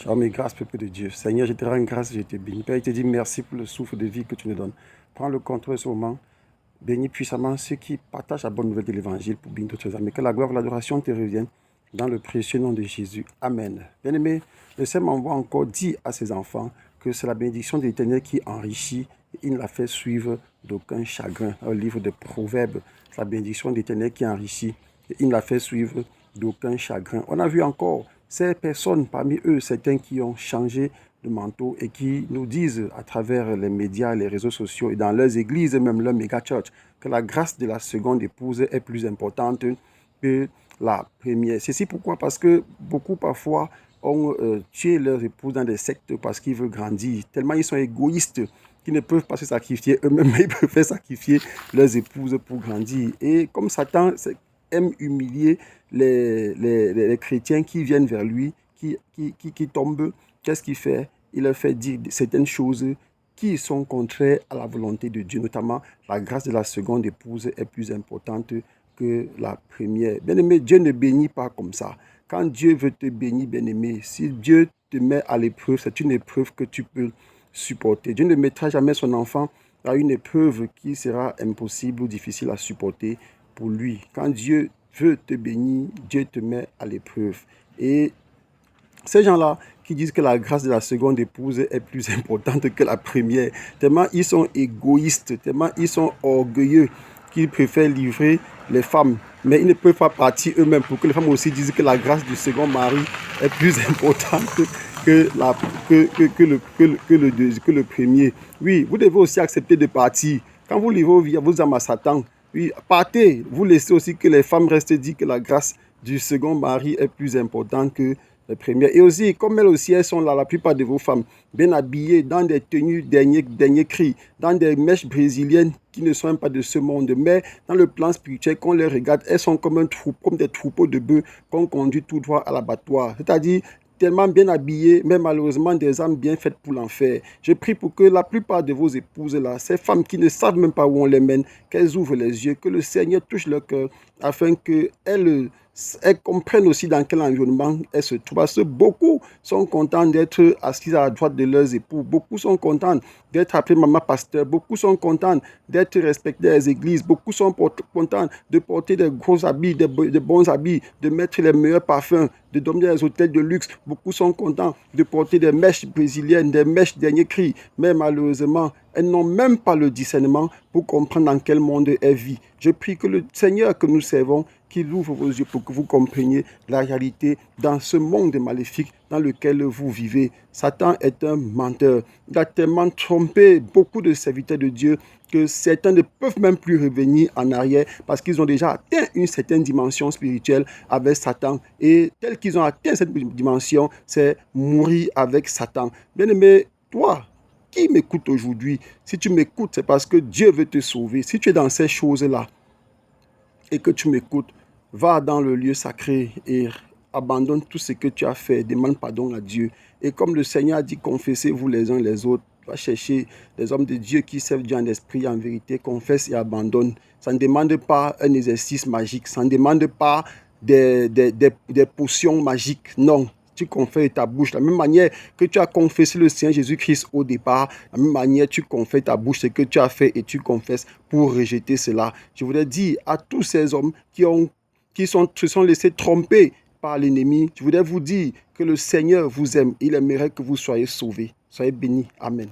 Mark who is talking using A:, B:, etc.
A: Shalom et grâce, peuple de Dieu. Seigneur, je te rends grâce, je te bénis. Père, je te dis merci pour le souffle de vie que tu nous donnes. Prends le contrôle ce moment. Bénis puissamment ceux qui partagent la bonne nouvelle de l'évangile pour bénir d'autres âmes. Que la gloire et l'adoration te reviennent dans le précieux nom de Jésus. Amen. Bien-aimé, le Seigneur m'envoie encore dire à ses enfants que c'est la bénédiction de l'Éternel qui enrichit. Il ne la fait suivre d'aucun chagrin. Un livre de Proverbes, c'est la bénédiction de l'Éternel qui enrichit. Il ne la fait suivre d'aucun chagrin. On a vu encore ces personnes, parmi eux, certains qui ont changé de manteau et qui nous disent à travers les médias, les réseaux sociaux et dans leurs églises, même leur méga church, que la grâce de la seconde épouse est plus importante que la première. Ceci pourquoi? Parce que beaucoup parfois ont tué leur épouse dans des sectes parce qu'ils veulent grandir. Tellement ils sont égoïstes qu'ils ne peuvent pas se sacrifier eux-mêmes, mais ils peuvent sacrifier leurs épouses pour grandir. Et comme Satan aime humilier les chrétiens qui viennent vers lui, qui tombent, qu'est-ce qu'il fait? Il leur fait dire certaines choses qui sont contraires à la volonté de Dieu, notamment la grâce de la seconde épouse est plus importante que la première. Bien-aimé, Dieu ne bénit pas comme ça. Quand Dieu veut te bénir, bien-aimé, si Dieu te met à l'épreuve, c'est une épreuve que tu peux supporter. Dieu ne mettra jamais son enfant à une épreuve qui sera impossible ou difficile à supporter pour lui. Quand Dieu veut te bénir, Dieu te met à l'épreuve. Et ces gens-là qui disent que la grâce de la seconde épouse est plus importante que la première, tellement ils sont égoïstes, tellement ils sont orgueilleux, qu'ils préfèrent livrer les femmes. Mais ils ne peuvent pas partir eux-mêmes pour que les femmes aussi disent que la grâce du second mari est plus importante que le premier. Oui, vous devez aussi accepter de partir. Quand vous livrez vos âmes à Satan, oui, partez. Vous laissez aussi que les femmes restent dire que la grâce du second mari est plus importante que les premières. Et aussi, comme elles aussi, elles sont là, la plupart de vos femmes, bien habillées, dans des tenues dernier cri, dans des mèches brésiliennes qui ne sont même pas de ce monde. Mais dans le plan spirituel, quand on les regarde, elles sont comme des troupeaux de bœufs qu'on conduit tout droit à l'abattoir. C'est-à-dire tellement bien habillées, mais malheureusement des âmes bien faites pour l'enfer. Je prie pour que la plupart de vos épouses-là, ces femmes qui ne savent même pas où on les mène, qu'elles ouvrent les yeux, que le Seigneur touche leur cœur, afin qu'elles comprennent aussi dans quel environnement elles se trouvent. Parce que beaucoup sont contents d'être assis à la droite de leurs époux. Beaucoup sont contents d'être appelés maman pasteur. Beaucoup sont contents d'être respectés dans les églises. Beaucoup sont contents de porter des gros habits, de bons habits, de mettre les meilleurs parfums, de dormir dans les hôtels de luxe. Beaucoup sont contents de porter des mèches brésiliennes, des mèches dernier cri. Mais malheureusement, elles n'ont même pas le discernement pour comprendre dans quel monde elles vivent. Je prie que le Seigneur que nous servons, qu'il ouvre vos yeux pour que vous compreniez la réalité dans ce monde maléfique dans lequel vous vivez. Satan est un menteur. Il a tellement trompé beaucoup de serviteurs de Dieu que certains ne peuvent même plus revenir en arrière parce qu'ils ont déjà atteint une certaine dimension spirituelle avec Satan. Et tel qu'ils ont atteint cette dimension, c'est mourir avec Satan. Bien-aimé, toi qui m'écoutes aujourd'hui, si tu m'écoutes, c'est parce que Dieu veut te sauver. Si tu es dans ces choses-là et que tu m'écoutes, va dans le lieu sacré et abandonne tout ce que tu as fait. Demande pardon à Dieu. Et comme le Seigneur a dit, confessez-vous les uns les autres. Va chercher des hommes de Dieu qui servent Dieu en esprit et en vérité. Confesse et abandonne. Ça ne demande pas un exercice magique. Ça ne demande pas des potions magiques. Non. Tu confesses ta bouche. De la même manière que tu as confessé le Seigneur Jésus-Christ au départ, de la même manière tu confesses ta bouche ce que tu as fait et tu confesses pour rejeter cela. Je voudrais dire à tous ces hommes qui se sont laissés tromper par l'ennemi, je voudrais vous dire que le Seigneur vous aime. Il aimerait que vous soyez sauvés. Soyez bénis. Amen.